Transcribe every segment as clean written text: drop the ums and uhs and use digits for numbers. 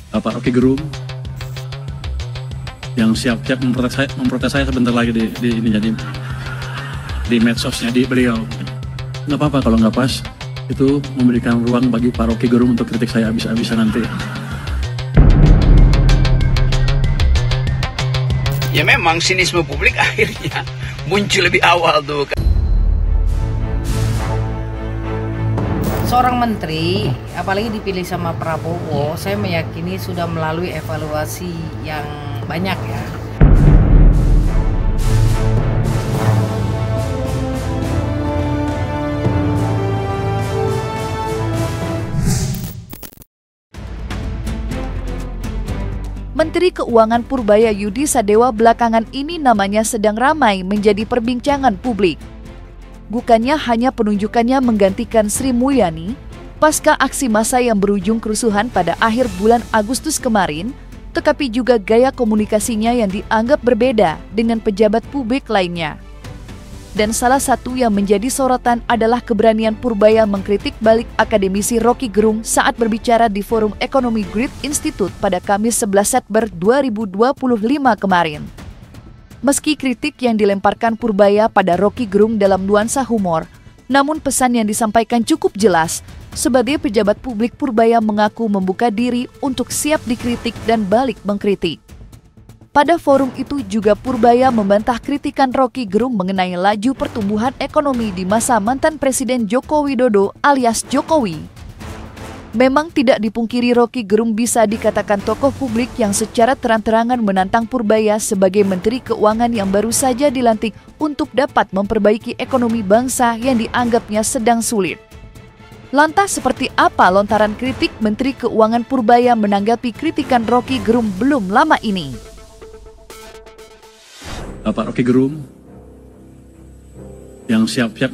Bapak Rocky Gerung yang siap-siap memprotes saya sebentar lagi di medsosnya di beliau. Nggak apa-apa kalau nggak pas, itu memberikan ruang bagi Pak Rocky Gerung untuk kritik saya habis-habisan nanti. Ya memang sinisme publik akhirnya muncul lebih awal tuh. Seorang menteri, apalagi dipilih sama Prabowo, saya meyakini sudah melalui evaluasi yang banyak ya. Menteri Keuangan Purbayayudi Sadewa belakangan ini namanya sedang ramai menjadi perbincangan publik. Bukannya hanya penunjukannya menggantikan Sri Mulyani, pasca aksi massa yang berujung kerusuhan pada akhir bulan Agustus kemarin, tetapi juga gaya komunikasinya yang dianggap berbeda dengan pejabat publik lainnya. Dan salah satu yang menjadi sorotan adalah keberanian Purbaya mengkritik balik akademisi Rocky Gerung saat berbicara di Forum Ekonomi Grid Institute pada Kamis 11 September 2025 kemarin. Meski kritik yang dilemparkan Purbaya pada Rocky Gerung dalam nuansa humor, namun pesan yang disampaikan cukup jelas. Sebagai pejabat publik, Purbaya mengaku membuka diri untuk siap dikritik dan balik mengkritik. Pada forum itu juga Purbaya membantah kritikan Rocky Gerung mengenai laju pertumbuhan ekonomi di masa mantan Presiden Joko Widodo alias Jokowi. Memang tidak dipungkiri Rocky Gerung bisa dikatakan tokoh publik yang secara terang-terangan menantang Purbaya sebagai Menteri Keuangan yang baru saja dilantik untuk dapat memperbaiki ekonomi bangsa yang dianggapnya sedang sulit. Lantas seperti apa lontaran kritik Menteri Keuangan Purbaya menanggapi kritikan Rocky Gerung belum lama ini? Bapak Rocky Gerung yang siap-siap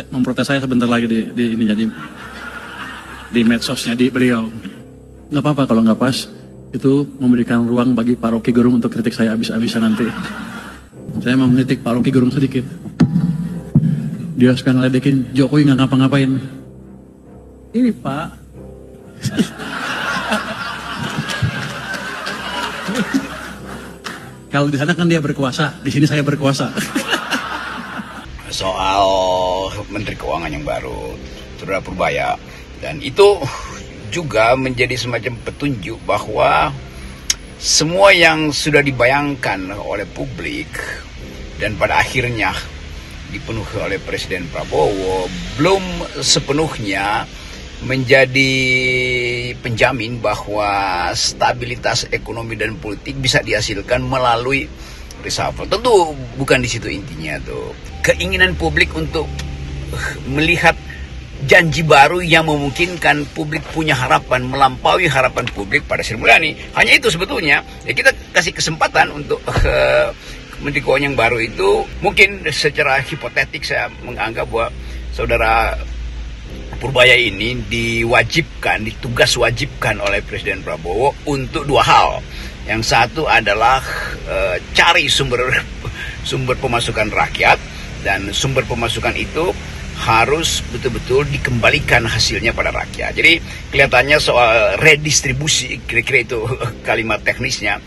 memprotes saya sebentar lagi di medsosnya di beliau. Nggak apa-apa kalau nggak pas, itu memberikan ruang bagi Pak Rocky Gerung untuk kritik saya habis-habisan nanti. Saya mau mengkritik Pak Rocky Gerung sedikit. Dia suka ngeledekin Jokowi nggak ngapa-ngapain. Ini Pak, kalau di sana kan dia berkuasa, di sini saya berkuasa. Soal Menteri Keuangan yang baru, Saudara Purbaya, dan itu juga menjadi semacam petunjuk bahwa semua yang sudah dibayangkan oleh publik dan pada akhirnya dipenuhi oleh Presiden Prabowo belum sepenuhnya menjadi penjamin bahwa stabilitas ekonomi dan politik bisa dihasilkan melalui reshuffle. Tentu bukan di situ intinya tuh. Keinginan publik untuk melihat janji baru yang memungkinkan publik punya harapan, melampaui harapan publik pada Sri Mulyani. Hanya itu sebetulnya. Ya kita kasih kesempatan untuk Menteri Keuangan yang baru itu, mungkin secara hipotetik saya menganggap bahwa Saudara Purbaya ini ditugas wajibkan oleh Presiden Prabowo untuk dua hal. Yang satu adalah cari sumber pemasukan rakyat, dan sumber pemasukan itu harus betul-betul dikembalikan hasilnya pada rakyat. Jadi kelihatannya soal redistribusi, kira-kira itu kalimat teknisnya,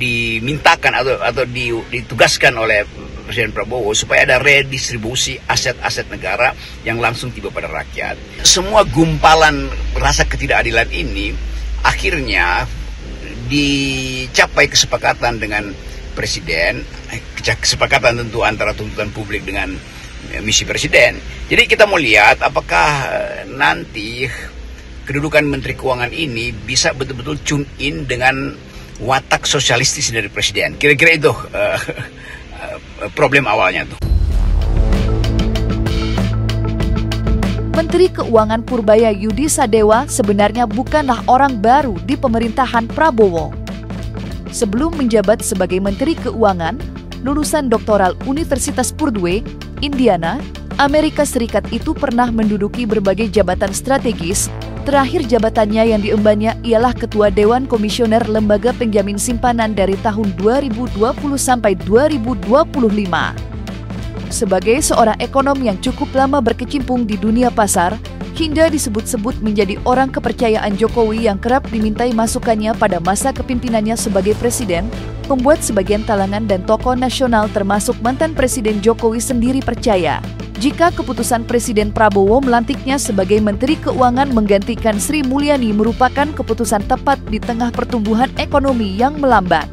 dimintakan atau ditugaskan oleh Presiden Prabowo supaya ada redistribusi aset-aset negara yang langsung tiba pada rakyat. Semua gumpalan rasa ketidakadilan ini akhirnya dicapai kesepakatan dengan Presiden, kesepakatan tentu antara tuntutan publik dengan misi Presiden. Jadi kita mau lihat apakah nanti kedudukan Menteri Keuangan ini bisa betul-betul tune in dengan watak sosialistis dari Presiden. Kira-kira itu problem awalnya tuh. Menteri Keuangan Purbayayudi Sadewa sebenarnya bukanlah orang baru di pemerintahan Prabowo. Sebelum menjabat sebagai Menteri Keuangan, lulusan doktoral Universitas Purdue, Indiana, Amerika Serikat itu pernah menduduki berbagai jabatan strategis. Terakhir jabatannya yang diembannya ialah Ketua Dewan Komisioner Lembaga Penjamin Simpanan dari tahun 2020 sampai 2025. Sebagai seorang ekonom yang cukup lama berkecimpung di dunia pasar, Hinda disebut-sebut menjadi orang kepercayaan Jokowi yang kerap dimintai masukannya pada masa kepimimpinannya sebagai presiden, membuat sebagian kalangan dan tokoh nasional termasuk mantan Presiden Jokowi sendiri percaya jika keputusan Presiden Prabowo melantiknya sebagai Menteri Keuangan menggantikan Sri Mulyani merupakan keputusan tepat di tengah pertumbuhan ekonomi yang melambat.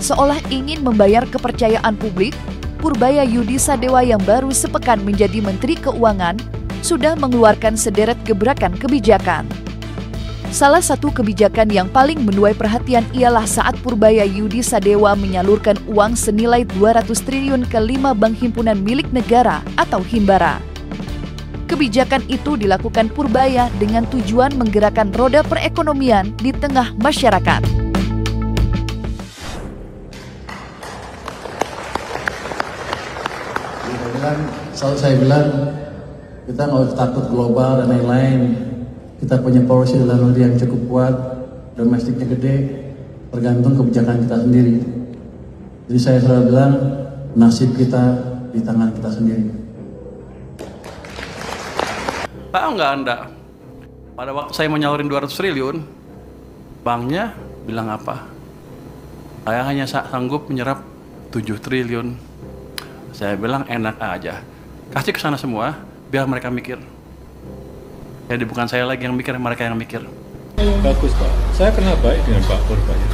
Seolah ingin membayar kepercayaan publik, Purbaya Yudi Sadewa yang baru sepekan menjadi Menteri Keuangan sudah mengeluarkan sederet gebrakan kebijakan. Salah satu kebijakan yang paling menuai perhatian ialah saat Purbaya Yudi Sadewa menyalurkan uang senilai 200 triliun ke 5 bank himpunan milik negara atau Himbara. Kebijakan itu dilakukan Purbaya dengan tujuan menggerakkan roda perekonomian di tengah masyarakat. Selalu saya bilang, kita nggak usah takut global dan lain-lain. Kita punya policy dalam negeri yang cukup kuat, domestiknya gede, tergantung kebijakan kita sendiri. Jadi saya selalu bilang, nasib kita di tangan kita sendiri. Tahu nggak Anda, pada waktu saya mau nyalurin 200 triliun, banknya bilang apa? Saya hanya sanggup menyerap 7 triliun. Saya bilang enak aja, kasih ke sana semua, biar mereka mikir. Jadi bukan saya lagi yang mikir, mereka yang mikir. Bagus Pak, saya kenal baik dengan Pak Purbaya.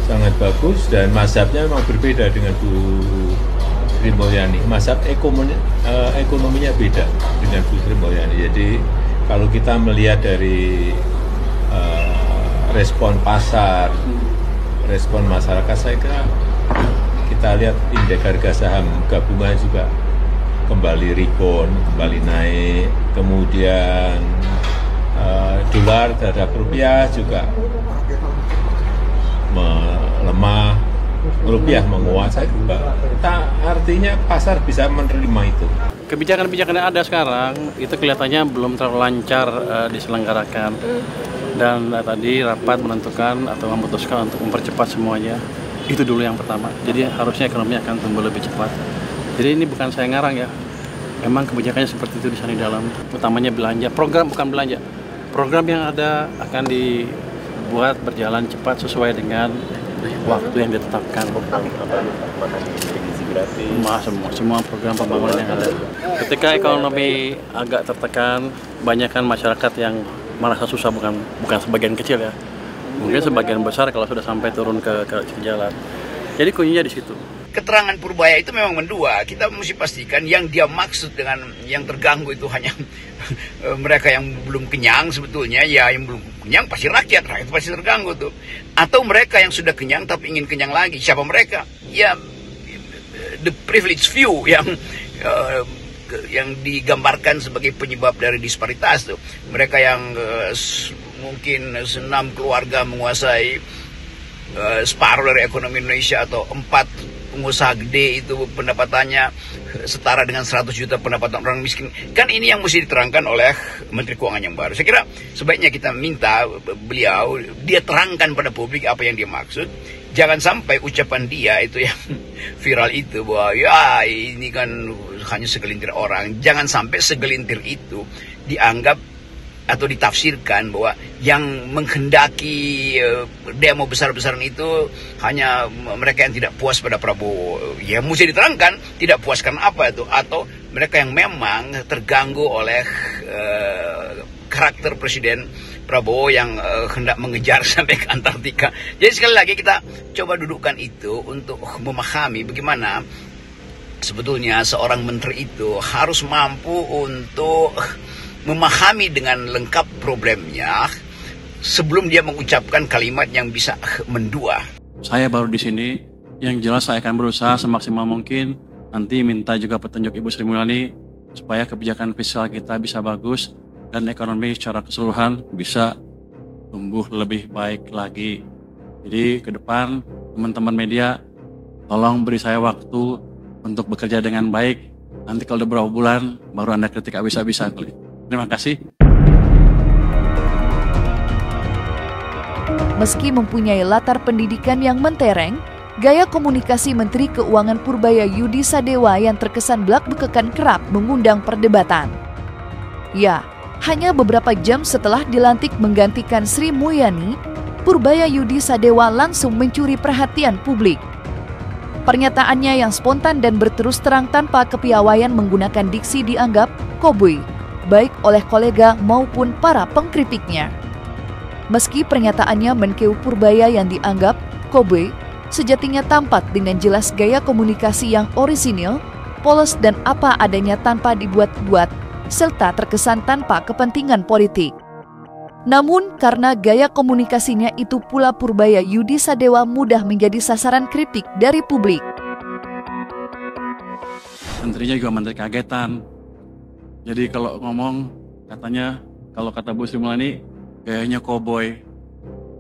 Sangat bagus dan mazhabnya memang berbeda dengan Bu Sri Mulyani. Mazhab ekonominya beda dengan Bu Sri Mulyani. Jadi kalau kita melihat dari respon pasar, respon masyarakat, saya kira kita lihat indeks harga saham gabungan juga kembali rebound, kembali naik, kemudian dolar terhadap rupiah juga melemah, rupiah menguat. Artinya pasar bisa menerima itu. Kebijakan-kebijakan yang ada sekarang itu kelihatannya belum terlalu lancar diselenggarakan, dan tadi rapat menentukan atau memutuskan untuk mempercepat semuanya. Itu dulu yang pertama. Jadi harusnya ekonomi akan tumbuh lebih cepat. Jadi ini bukan saya ngarang ya, memang kebijakannya seperti itu di sana di dalam. Utamanya belanja, program bukan belanja. Program yang ada akan dibuat berjalan cepat sesuai dengan waktu yang ditetapkan. Semua program pembangunan yang ada. Ketika ekonomi agak tertekan, banyakkan masyarakat yang merasa susah, bukan sebagian kecil ya. Mungkin sebagian besar kalau sudah sampai turun ke jalan. Jadi kuncinya di situ. Keterangan Purbaya itu memang mendua. Kita mesti pastikan yang dia maksud dengan yang terganggu itu hanya mereka yang belum kenyang sebetulnya. Ya yang belum kenyang pasti rakyat pasti terganggu tuh. Atau mereka yang sudah kenyang tapi ingin kenyang lagi. Siapa mereka? Ya the privileged few yang digambarkan sebagai penyebab dari disparitas tuh. Mereka yang mungkin 6 keluarga menguasai separuh dari ekonomi Indonesia, atau 4 pengusaha gede itu pendapatannya setara dengan 100 juta pendapatan orang miskin. Kan ini yang mesti diterangkan oleh Menteri Keuangan yang baru. Saya kira sebaiknya kita minta beliau, dia terangkan pada publik apa yang dia maksud. Jangan sampai ucapan dia itu yang viral itu, bahwa ya ini kan hanya segelintir orang. Jangan sampai segelintir itu dianggap atau ditafsirkan bahwa yang menghendaki demo besar-besaran itu hanya mereka yang tidak puas pada Prabowo. Ya mesti diterangkan tidak puas karena apa itu, atau mereka yang memang terganggu oleh karakter Presiden Prabowo yang hendak mengejar sampai ke Antartika. Jadi sekali lagi kita coba dudukkan itu untuk memahami bagaimana sebetulnya seorang menteri itu harus mampu untuk memahami dengan lengkap problemnya sebelum dia mengucapkan kalimat yang bisa mendua. Saya baru di sini, yang jelas saya akan berusaha semaksimal mungkin. Nanti minta juga petunjuk Ibu Sri Mulyani supaya kebijakan fiskal kita bisa bagus dan ekonomi secara keseluruhan bisa tumbuh lebih baik lagi. Jadi ke depan teman-teman media tolong beri saya waktu untuk bekerja dengan baik. Nanti kalau udah berapa bulan baru Anda kritik habis-habisan. Terima kasih. Meski mempunyai latar pendidikan yang mentereng, Gaya komunikasi Menteri Keuangan Purbaya Yudi Sadewa yang terkesan blak-bekekan kerap mengundang perdebatan. Ya, hanya beberapa jam setelah dilantik menggantikan Sri Mulyani, Purbaya Yudi Sadewa langsung mencuri perhatian publik. Pernyataannya yang spontan dan berterus terang tanpa kepiawaian menggunakan diksi dianggap koboi, baik oleh kolega maupun para pengkritiknya. Meski pernyataannya Menkeu Purbaya yang dianggap koboi, sejatinya tampak dengan jelas gaya komunikasi yang orisinil, polos dan apa adanya tanpa dibuat-buat, serta terkesan tanpa kepentingan politik. Namun karena gaya komunikasinya itu pula Purbaya Yudi Sadewa mudah menjadi sasaran kritik dari publik. Menterinya juga menteri kagetan. Jadi kalau ngomong katanya, kalau kata Bu Sri Mulyani gayanya koboi.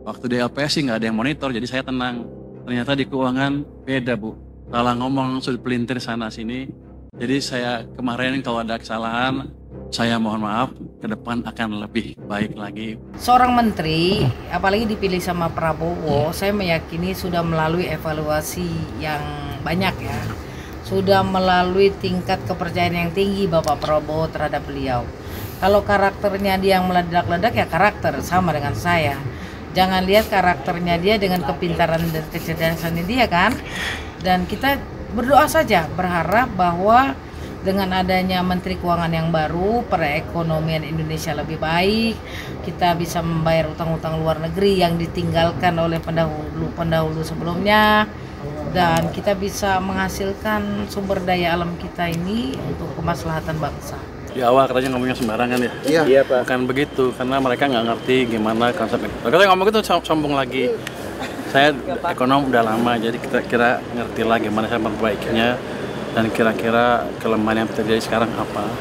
Waktu di LPS sih nggak ada yang monitor, jadi saya tenang. Ternyata di keuangan beda Bu. Salah ngomong sudah pelintir sana sini. Jadi saya kemarin kalau ada kesalahan, saya mohon maaf, ke depan akan lebih baik lagi. Seorang menteri, apalagi dipilih sama Prabowo, saya meyakini sudah melalui evaluasi yang banyak ya. Sudah melalui tingkat kepercayaan yang tinggi Bapak Prabowo terhadap beliau. Kalau karakternya dia yang meledak-ledak ya karakter, sama dengan saya. Jangan lihat karakternya dia dengan kepintaran dan kecerdasan dia kan. Dan kita berdoa saja, berharap bahwa dengan adanya Menteri Keuangan yang baru, perekonomian Indonesia lebih baik, kita bisa membayar utang-utang luar negeri yang ditinggalkan oleh pendahulu sebelumnya, dan kita bisa menghasilkan sumber daya alam kita ini untuk kemaslahatan bangsa. Di awal katanya ngomongnya sembarangan ya? Iya Pak. Bukan begitu, karena mereka nggak ngerti gimana konsep. Kalau ngomong itu sombong lagi. Saya ekonom udah lama, jadi kira-kira ngerti lah gimana saya memperbaikinya dan kira-kira kelemahan yang terjadi sekarang apa.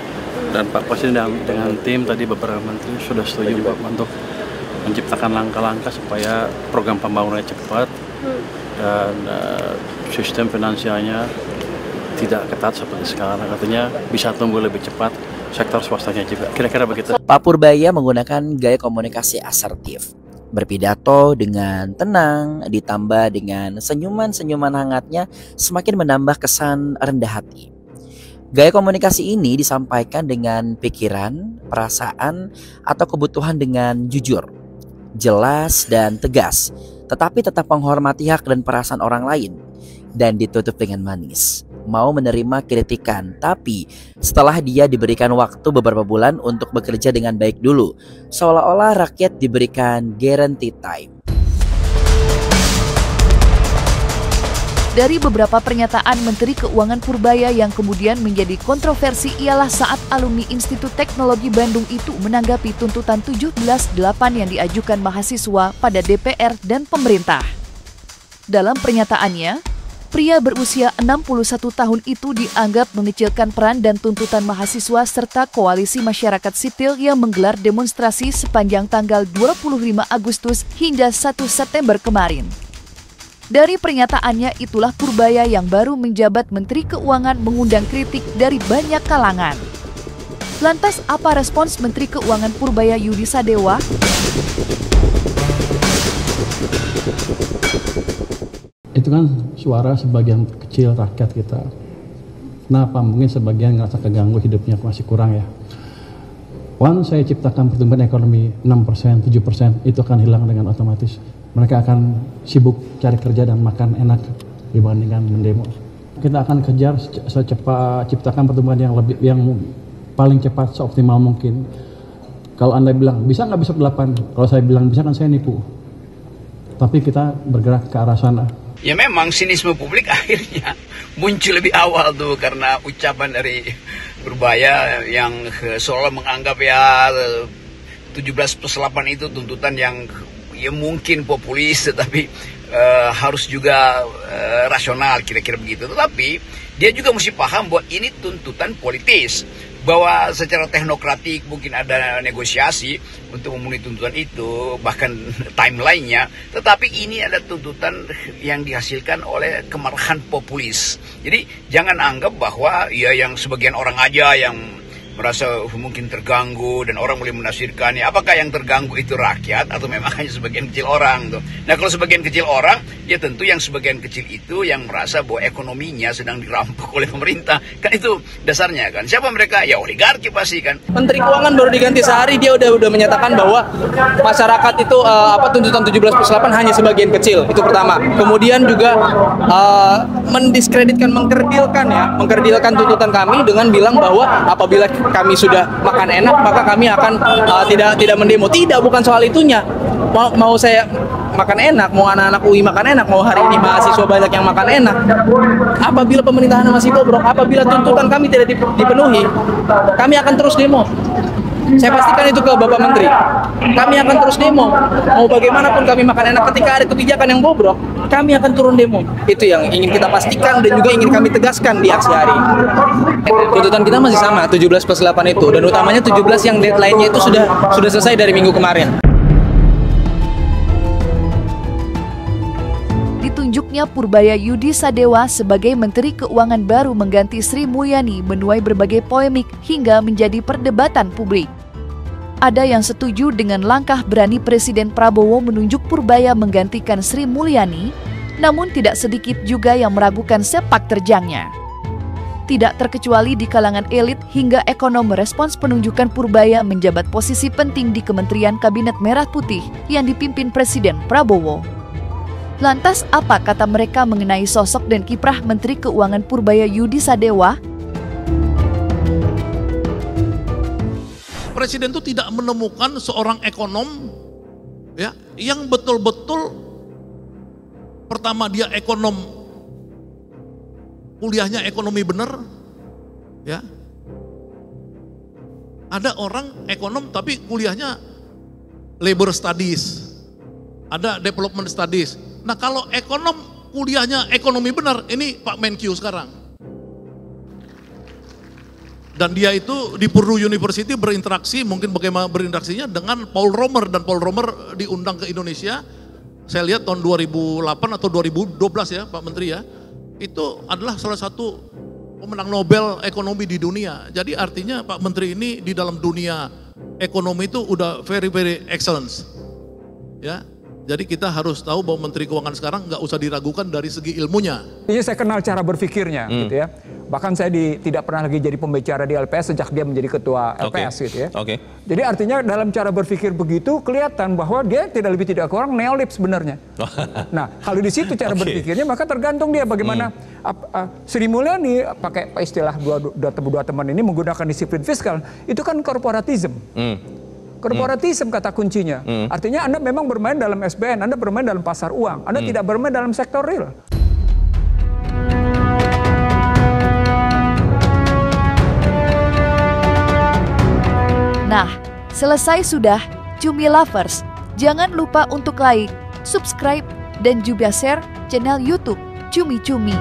Dan Pak Presiden dengan tim tadi beberapa menteri sudah setuju Pak untuk menciptakan langkah-langkah supaya program pembangunannya cepat dan sistem finansialnya tidak ketat seperti sekarang. Artinya bisa tumbuh lebih cepat, sektor swastanya juga. Kira-kira begitu. Pak Purbaya menggunakan gaya komunikasi asertif. Berpidato dengan tenang, ditambah dengan senyuman-senyuman hangatnya semakin menambah kesan rendah hati. Gaya komunikasi ini disampaikan dengan pikiran, perasaan, atau kebutuhan dengan jujur, jelas dan tegas, tetapi tetap menghormati hak dan perasaan orang lain, dan ditutup dengan manis. Mau menerima kritikan, tapi setelah dia diberikan waktu beberapa bulan untuk bekerja dengan baik dulu, seolah-olah rakyat diberikan guarantee time. Dari beberapa pernyataan Menteri Keuangan Purbaya yang kemudian menjadi kontroversi ialah saat alumni Institut Teknologi Bandung itu menanggapi tuntutan 17.8 yang diajukan mahasiswa pada DPR dan pemerintah. Dalam pernyataannya, pria berusia 61 tahun itu dianggap mengecilkan peran dan tuntutan mahasiswa serta koalisi masyarakat sipil yang menggelar demonstrasi sepanjang tanggal 25 Agustus hingga 1 September kemarin. Dari pernyataannya itulah Purbaya yang baru menjabat Menteri Keuangan mengundang kritik dari banyak kalangan. Lantas apa respons Menteri Keuangan Purbaya Yudi Sadewa? Itu kan suara sebagian kecil rakyat kita. Kenapa? Mungkin sebagian ngerasa keganggu hidupnya masih kurang ya. Once saya ciptakan pertumbuhan ekonomi 6%, 7%, itu akan hilang dengan otomatis. Mereka akan sibuk cari kerja dan makan enak dibandingkan mendemo. Kita akan kejar secepat ciptakan pertumbuhan yang paling cepat seoptimal mungkin. Kalau Anda bilang bisa nggak besok 8, kalau saya bilang bisa kan saya nipu. Tapi kita bergerak ke arah sana. Ya memang sinisme publik akhirnya muncul lebih awal tuh karena ucapan dari Purbaya yang seolah menganggap ya 17+8 itu tuntutan yang ya mungkin populis tetapi harus juga rasional kira-kira begitu. Tetapi dia juga mesti paham bahwa ini tuntutan politis, bahwa secara teknokratik mungkin ada negosiasi untuk memenuhi tuntutan itu, bahkan timelinenya, tetapi ini ada tuntutan yang dihasilkan oleh kemarahan populis. Jadi jangan anggap bahwa ya yang sebagian orang aja yang merasa mungkin terganggu dan orang boleh menafsirkannya. Apakah yang terganggu itu rakyat atau memang hanya sebagian kecil orang tuh? Nah, kalau sebagian kecil orang, ya tentu yang sebagian kecil itu yang merasa bahwa ekonominya sedang dirampok oleh pemerintah. Kan itu dasarnya kan. Siapa mereka? Ya oligarki pasti kan. Menteri Keuangan baru diganti sehari dia udah menyatakan bahwa masyarakat itu tuntutan 17+8 hanya sebagian kecil. Itu pertama. Kemudian juga mendiskreditkan, mengkerdilkan tuntutan kami dengan bilang bahwa apabila kami sudah makan enak maka kami akan tidak mendemo. Tidak, bukan soal itunya. Mau saya makan enak, mau anak-anak UI makan enak, mau hari ini mahasiswa banyak yang makan enak. Apabila pemerintahan masih bobrok, apabila tuntutan kami tidak dipenuhi, kami akan terus demo. Saya pastikan itu ke Bapak Menteri. Kami akan terus demo. Mau bagaimanapun kami makan enak, ketika ada kebijakan yang bobrok, kami akan turun demo. Itu yang ingin kita pastikan dan juga ingin kami tegaskan di aksi hari. Tuntutan kita masih sama, 17+8 itu. Dan utamanya 17 yang deadline-nya itu sudah selesai dari minggu kemarin. Ditunjuknya Purbaya Yudi Sadewa sebagai Menteri Keuangan baru mengganti Sri Mulyani menuai berbagai polemik hingga menjadi perdebatan publik. Ada yang setuju dengan langkah berani Presiden Prabowo menunjuk Purbaya menggantikan Sri Mulyani, namun tidak sedikit juga yang meragukan sepak terjangnya. Tidak terkecuali di kalangan elit hingga ekonom merespons penunjukan Purbaya menjabat posisi penting di Kementerian Kabinet Merah Putih yang dipimpin Presiden Prabowo. Lantas apa kata mereka mengenai sosok dan kiprah Menteri Keuangan Purbaya Yudi Sadewa? Presiden itu tidak menemukan seorang ekonom ya yang betul-betul pertama dia ekonom, kuliahnya ekonomi benar ya. Ada orang ekonom tapi kuliahnya labor studies, ada development studies. Nah, kalau ekonom kuliahnya ekonomi benar, ini Pak Menkyu sekarang. Dan dia itu di Purdue University berinteraksi, mungkin bagaimana berinteraksinya dengan Paul Romer. Dan Paul Romer diundang ke Indonesia, saya lihat tahun 2008 atau 2012 ya Pak Menteri ya. Itu adalah salah satu pemenang Nobel ekonomi di dunia. Jadi artinya Pak Menteri ini di dalam dunia ekonomi itu udah very excellence. Ya. Jadi kita harus tahu bahwa Menteri Keuangan sekarang nggak usah diragukan dari segi ilmunya. Ini saya kenal cara berpikirnya, gitu ya. Bahkan saya tidak pernah lagi jadi pembicara di LPS sejak dia menjadi ketua LPS, gitu ya. Jadi artinya dalam cara berpikir begitu kelihatan bahwa dia tidak lebih tidak kurang neolib sebenarnya. Nah, kalau di situ cara berpikirnya maka tergantung dia bagaimana. Sri Mulyani pakai istilah dua teman ini menggunakan disiplin fiskal, itu kan korporatisme. Korporatisme kata kuncinya. Artinya Anda memang bermain dalam SBN, Anda bermain dalam pasar uang, Anda tidak bermain dalam sektor real. Nah, selesai sudah, Cumi Lovers. Jangan lupa untuk like, subscribe, dan juga share channel YouTube Cumi Cumi.